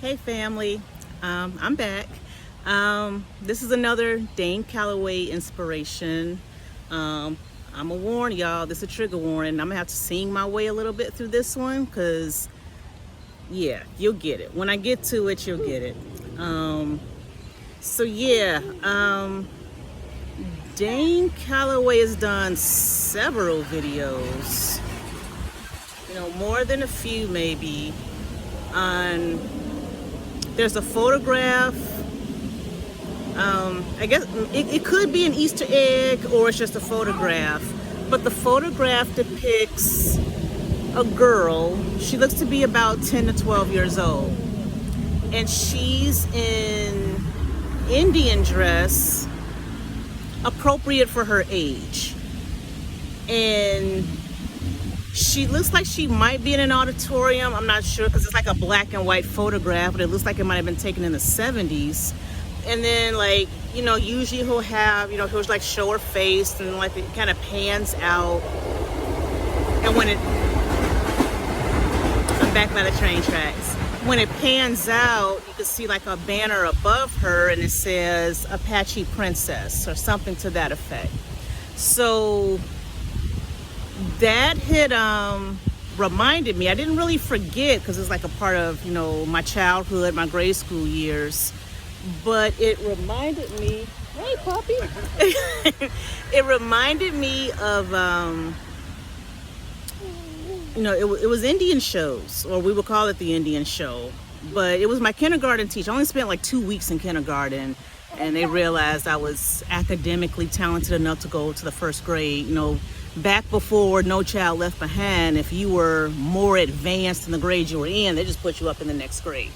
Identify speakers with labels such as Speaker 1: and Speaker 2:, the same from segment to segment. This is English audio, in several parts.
Speaker 1: Hey family, I'm back. This is another Dane Calloway inspiration. I'm gonna warn y'all, this is a trigger warning. I'm gonna have to sing my way a little bit through this one because, yeah, you'll get it. When I get to it, you'll get it. So yeah, Dane Calloway has done several videos, more than a few maybe, on there's a photograph. I guess it could be an Easter egg or it's just a photograph. But the photograph depicts a girl. She looks to be about 10 to 12 years old. And she's in Indian dress appropriate for her age. And she looks like she might be in an auditorium. I'm not sure because it's like a black and white photograph, but it looks like it might have been taken in the 70s. And then, usually he'll have, he'll like show her face and like it kind of pans out. And I'm back by the train tracks. When it pans out, you can see like a banner above her and it says Apache Princess or something to that effect. So that had reminded me. I didn't really forget because it's like a part of my childhood, my grade school years, but it reminded me, hey puppy. It reminded me of it was Indian shows, or we would call it the Indian show, but it was my kindergarten teacher. I only spent like 2 weeks in kindergarten, and they realized I was academically talented enough to go to the first grade. Back before No Child Left Behind, if you were more advanced in the grade you were in, they just put you up in the next grade.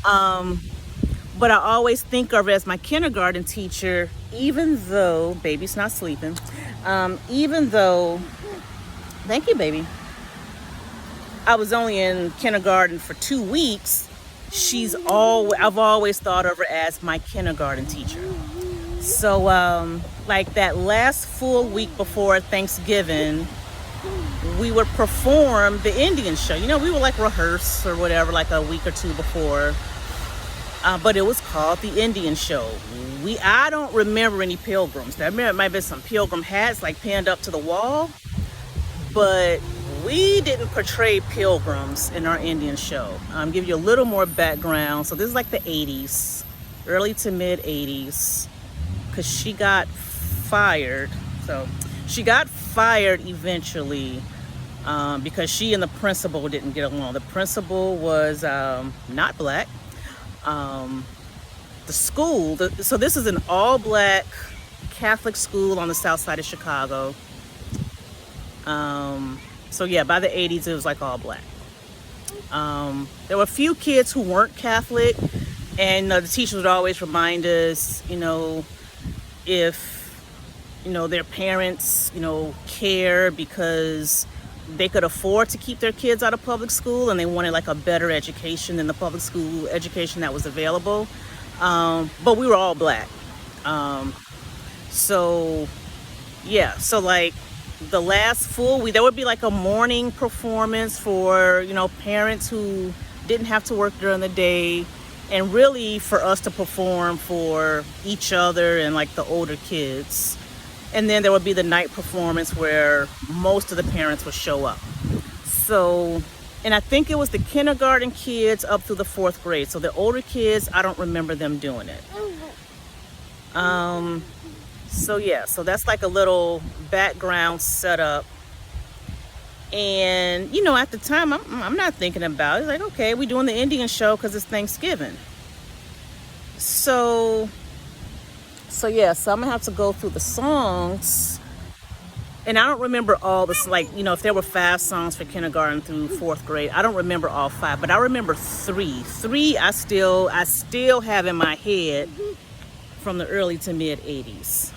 Speaker 1: But I always think of her as my kindergarten teacher, even though, baby's not sleeping, thank you, baby. I was only in kindergarten for 2 weeks. I've always thought of her as my kindergarten teacher. So, like that last full week before Thanksgiving, we would perform the Indian show. We would like rehearse or whatever, like a week or two before. But it was called the Indian show. I don't remember any pilgrims. There might have been some pilgrim hats like pinned up to the wall, but we didn't portray pilgrims in our Indian show. Give you a little more background. So this is like the 80s, early to mid 80s. Because she got fired. So she got fired eventually because she and the principal didn't get along. The principal was not black. The school, so this is an all-black Catholic school on the south side of Chicago. So yeah, by the 80s it was like all black. There were a few kids who weren't Catholic, and the teachers would always remind us, if their parents care because they could afford to keep their kids out of public school and they wanted like a better education than the public school education that was available. But we were all black. So like the last full week there would be like a morning performance for parents who didn't have to work during the day, and really for us to perform for each other and like the older kids. And then there would be the night performance where most of the parents would show up. So, and I think it was the kindergarten kids up through the 4th grade. So the older kids, I don't remember them doing it. So that's like a little background setup. And at the time I'm not thinking about it. It's like, okay, we're doing the Indian show because it's Thanksgiving. So I'm gonna have to go through the songs, and I don't remember all this. If there were 5 songs for kindergarten through 4th grade, I don't remember all 5, but I remember 3. 3 I still have in my head from the early to mid 80s.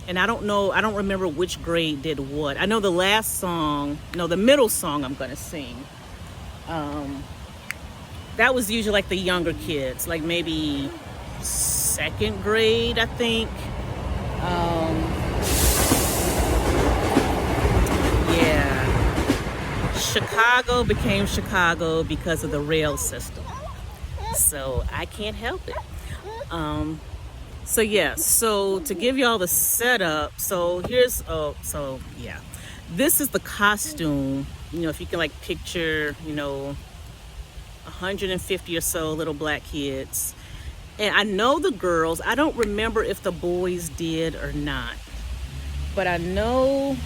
Speaker 1: And I don't remember which grade did what. I know the the middle song I'm gonna sing. That was usually like the younger kids, like maybe 2nd grade, I think. Chicago became Chicago because of the rail system. So I can't help it. So yeah, so to give y'all the setup, so here's so yeah, this is the costume. If you can like picture, 150 or so little black kids. And I know the girls, I don't remember if the boys did or not, but I know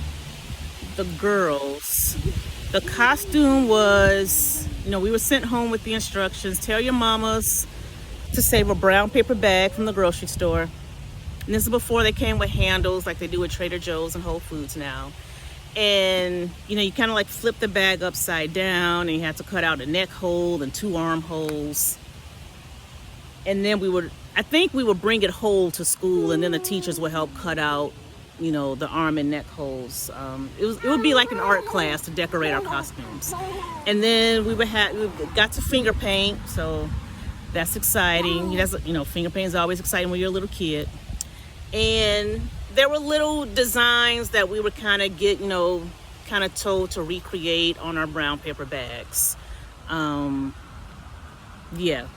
Speaker 1: the girls, the costume was, we were sent home with the instructions: tell your mamas to save a brown paper bag from the grocery store. And this is before they came with handles like they do at Trader Joe's and Whole Foods now. And you kind of like flip the bag upside down, and you have to cut out a neck hole and 2 arm holes. And then I think we would bring it whole to school, and then the teachers would help cut out, the arm and neck holes. It would be like an art class to decorate our costumes. And then we got to finger paint, so that's exciting. Finger paint is always exciting when you're a little kid. And there were little designs that we would kind of told to recreate on our brown paper bags. Yeah,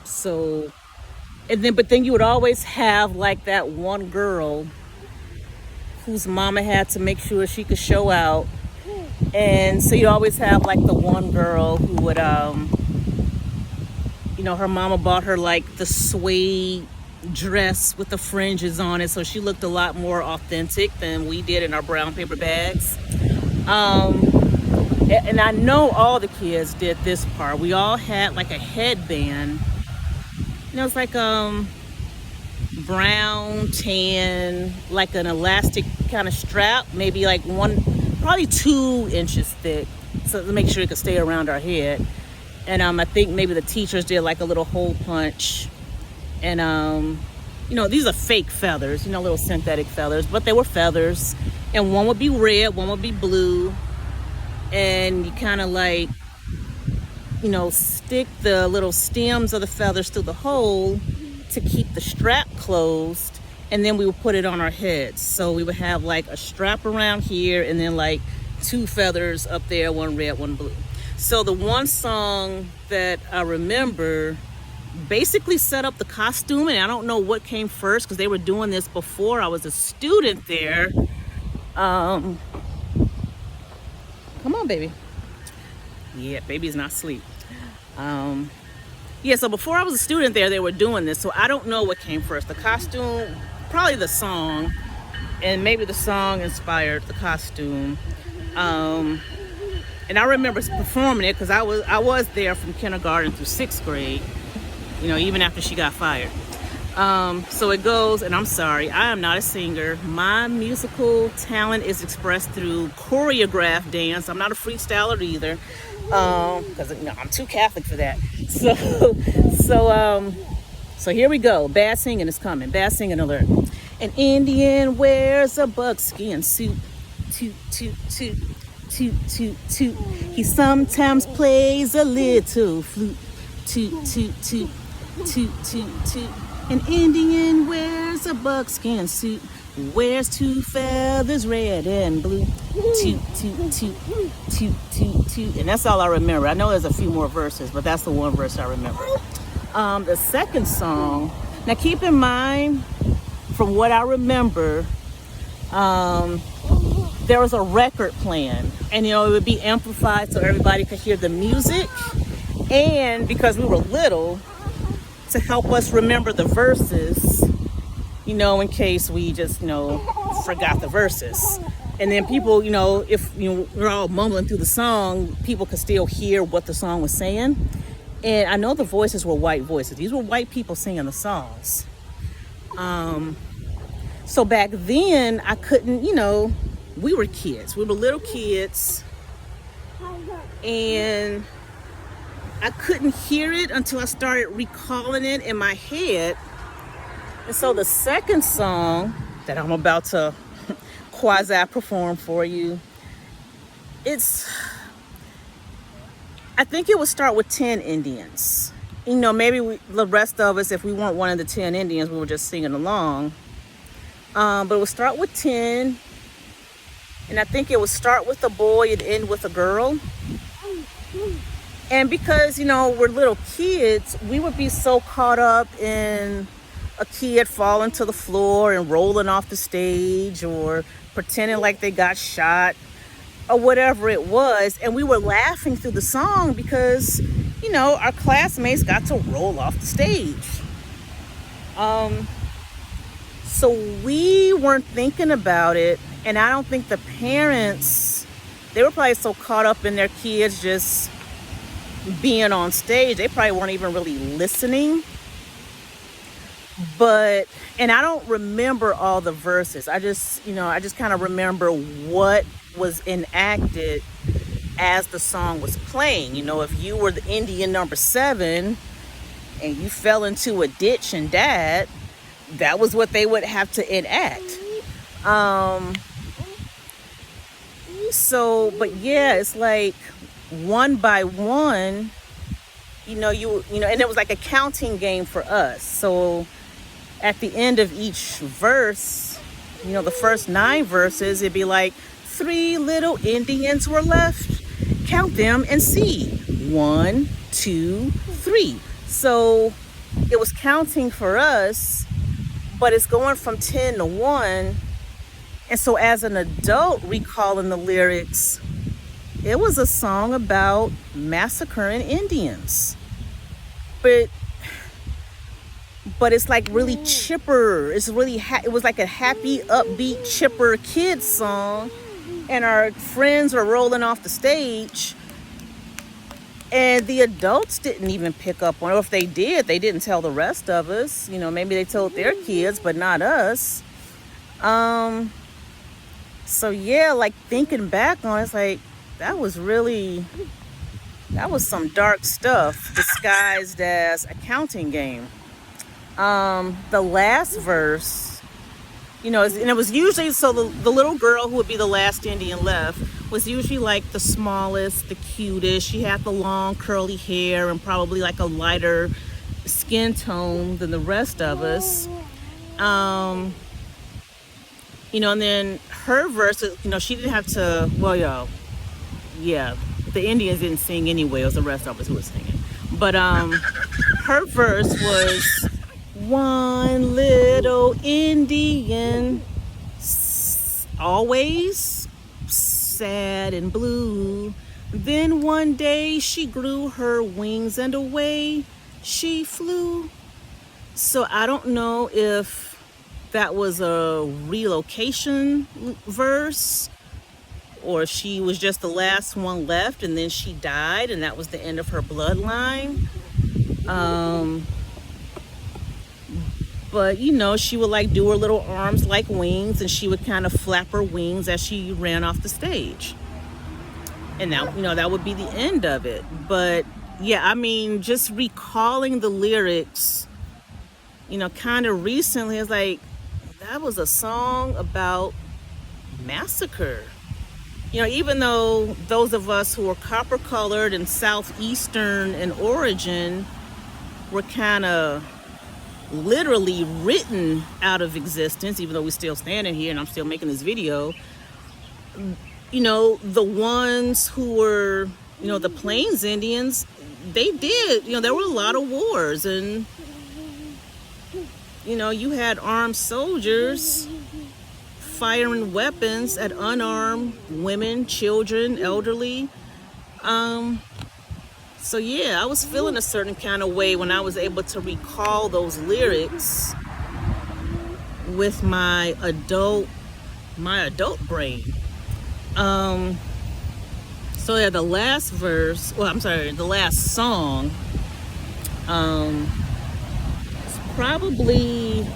Speaker 1: so, but then you would always have like that one girl whose mama had to make sure she could show out. And so you always have like the one girl who would, her mama bought her like the suede dress with the fringes on it, so she looked a lot more authentic than we did in our brown paper bags. And I know all the kids did this part. We all had like a headband. It was like brown, tan, like an elastic kind of strap, maybe like probably 2 inches thick, so to make sure it could stay around our head. And I think maybe the teachers did like a little hole punch. And these are fake feathers, little synthetic feathers, but they were feathers. And one would be red, one would be blue. And you kind of like, stick the little stems of the feathers through the hole to keep the strap closed. And then we would put it on our heads. So we would have like a strap around here, and then like 2 feathers up there, one red, one blue. So the one song that I remember basically set up the costume, and I don't know what came first because they were doing this before I was a student there. Come on, baby. Yeah, baby's not asleep. So before I was a student there, they were doing this, so I don't know what came first, the costume, probably the song, and maybe the song inspired the costume. And I remember performing it because I was there from kindergarten through 6th grade, even after she got fired. So it goes, and I'm sorry, I am not a singer. My musical talent is expressed through choreographed dance. I'm not a freestyler either, because I'm too Catholic for that. So here we go. Bad singing is coming. Bad singing alert. An Indian wears a buckskin suit. Toot, toot, toot, toot, toot, toot. He sometimes plays a little flute. Toot, toot, toot, toot, toot, toot. An Indian wears a buckskin suit, wears 2 feathers, red and blue. Toot, toot, toot, toot, toot, toot. And that's all I remember. I know there's a few more verses, but that's the one verse I remember. The second song, now keep in mind, from what I remember, there was a record playing, and it would be amplified so everybody could hear the music. And because we were little, to help us remember the verses, in case we just, forgot the verses. And then people, if we're all mumbling through the song, people could still hear what the song was saying. And I know the voices were white voices. These were white people singing the songs. So back then, I couldn't, we were kids. We were little kids. And I couldn't hear it until I started recalling it in my head. And so the second song that I'm about to quasi-perform for you, I think it would start with 10 Indians. Maybe the rest of us, if we weren't one of the 10 Indians, we were just singing along. But it would start with 10. And I think it would start with a boy and end with a girl. And because, we're little kids, we would be so caught up in a kid falling to the floor and rolling off the stage or pretending like they got shot or whatever it was. And we were laughing through the song because, our classmates got to roll off the stage. So we weren't thinking about it. And I don't think the parents, they were probably so caught up in their kids just being on stage, they probably weren't even really listening. And I don't remember all the verses. I just kind of remember what was enacted as the song was playing. If you were the Indian number 7 and you fell into a ditch and died, that was what they would have to enact. But yeah, it's like one by one, and it was like a counting game for us. So at the end of each verse, the first 9 verses, it'd be like 3 little Indians were left. Count them and see. 1, 2, 3. So it was counting for us, but it's going from 10 to 1. And so as an adult recalling the lyrics, it was a song about massacring Indians. But it's like really chipper. It's really it was like a happy, upbeat, chipper kids song. And our friends were rolling off the stage. And the adults didn't even pick up on it. Or if they did, they didn't tell the rest of us. Maybe they told their kids, but not us. So yeah, like thinking back on it, it's like, that was some dark stuff disguised as a counting game. The last verse, and it was usually, so the little girl who would be the last Indian left was usually like the smallest, the cutest. She had the long curly hair and probably like a lighter skin tone than the rest of us. And then her verse, she didn't have to, the Indians didn't sing anyway. It was the rest of us who was singing. But her verse was, one little Indian, always sad and blue. Then one day she grew her wings and away she flew. So I don't know if that was a relocation verse, or she was just the last one left and then she died and that was the end of her bloodline. But she would like do her little arms like wings, and she would kind of flap her wings as she ran off the stage. And that, that would be the end of it. But yeah, just recalling the lyrics, kind of recently, it's like, that was a song about massacre. Even though those of us who are copper colored and southeastern in origin were kind of literally written out of existence, even though we're still standing here and I'm still making this video, the ones who were, the Plains Indians, they did, there were a lot of wars, and you had armed soldiers firing weapons at unarmed women, children, elderly. So yeah, I was feeling a certain kind of way when I was able to recall those lyrics with my adult brain. So yeah, the last song, it's probably,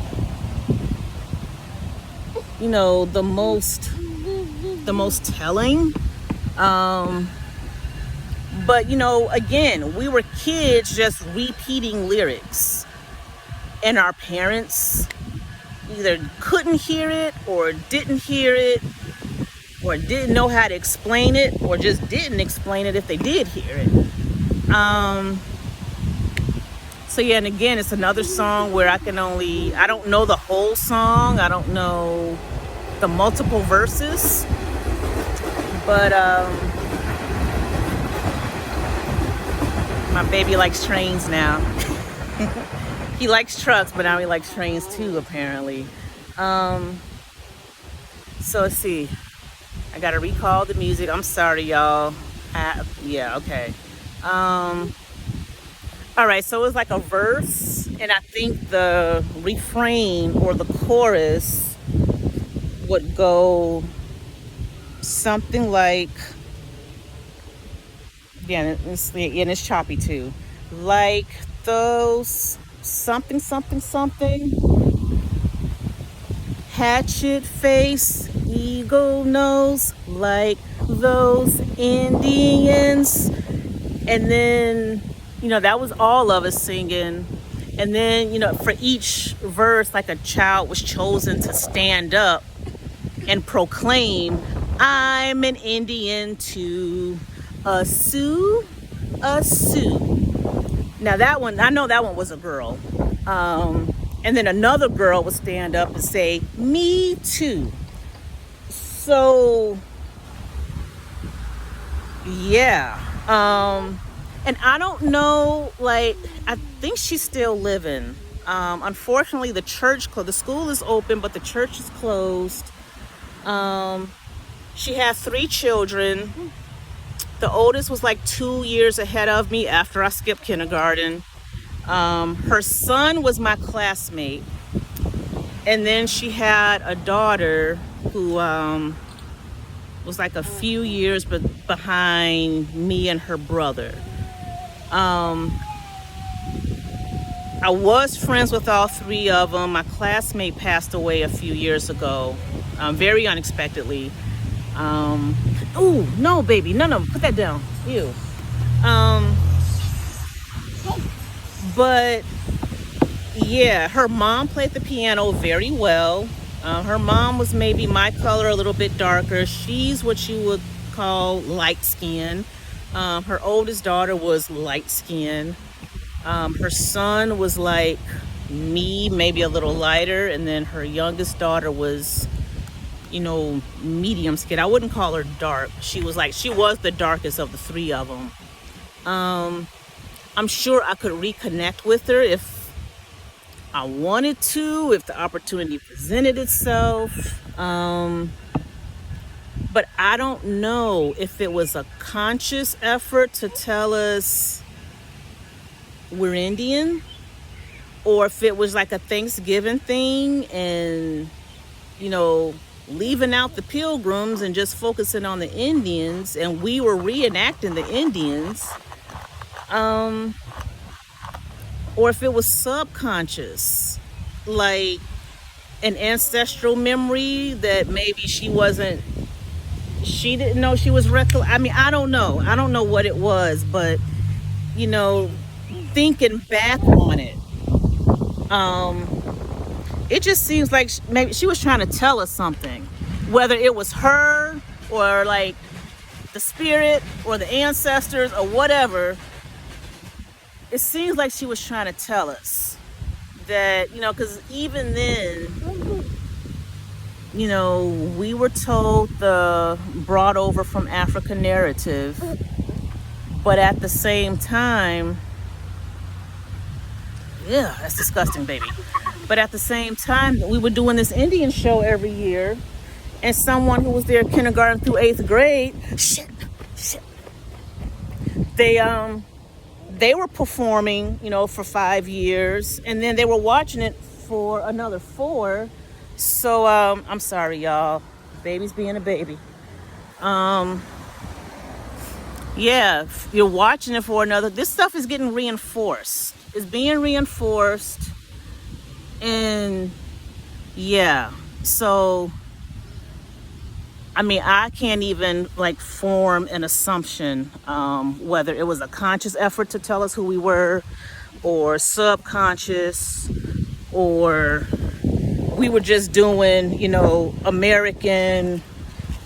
Speaker 1: the most telling. But again, we were kids just repeating lyrics, and our parents either couldn't hear it or didn't hear it, or didn't know how to explain it, or just didn't explain it if they did hear it. So yeah, and again, it's another song where I don't know the whole song. I don't know the multiple verses, but My baby likes trains now. He likes trucks, but now he likes trains too, apparently. So let's see. I gotta recall the music. I'm sorry, y'all. Yeah, okay. All right, so it was like a verse, and I think the refrain or the chorus would go something like, yeah, and it's choppy too. Like those something, something, something. Hatchet face, eagle nose, like those Indians. And then, that was all of us singing. And then, for each verse, like a child was chosen to stand up and proclaim, I'm an Indian too. A Sioux, a Sioux. Now that one, I know that one was a girl. And then another girl would stand up and say, me too. So, yeah. And I don't know, I think she's still living. Unfortunately, the church closed. The school is open, but the church is closed. She had 3 children. The oldest was 2 years ahead of me after I skipped kindergarten. Her son was my classmate, and then she had a daughter who was a few years behind me and her brother. I was friends with all 3 of them. My classmate passed away a few years ago, very unexpectedly. Oh no, baby, no, put that down. Ew. But yeah, her mom played the piano very well. Her mom was maybe my color, a little bit darker. She's what you would call light skin. Her oldest daughter was light skin. Her son was like me, maybe a little lighter. And then her youngest daughter was, medium skin. I wouldn't call her dark. She was the darkest of the 3 of them. I'm sure I could reconnect with her if I wanted to, if the opportunity presented itself. But I don't know if it was a conscious effort to tell us we're Indian, or if it was like a Thanksgiving thing and, leaving out the Pilgrims and just focusing on the Indians, and we were reenacting the Indians. Or if it was subconscious, like an ancestral memory that maybe she didn't know she was I don't know. I don't know what it was, but, thinking back on it, it just seems like maybe she was trying to tell us something, whether it was her or the spirit or the ancestors or whatever. It seems like she was trying to tell us that, because even then, we were told the brought over from Africa narrative, but at the same time, yeah, that's disgusting, baby. But at the same time, we were doing this Indian show every year, and someone who was there kindergarten through 8th grade, they were performing, for 5 years, and then they were watching it for another 4. So, I'm sorry, y'all. Baby's being a baby. Yeah, you're watching it for another. This stuff is getting reinforced. It's being reinforced. And yeah, so I can't even form an assumption whether it was a conscious effort to tell us who we were, or subconscious, or we were just doing, American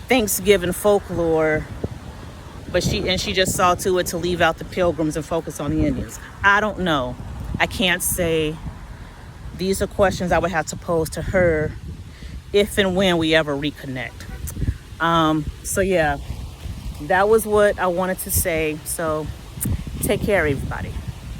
Speaker 1: Thanksgiving folklore. But she just saw to it to leave out the Pilgrims and focus on the Indians. I don't know. I can't say. These are questions I would have to pose to her if and when we ever reconnect. So yeah, that was what I wanted to say. So Take care, everybody.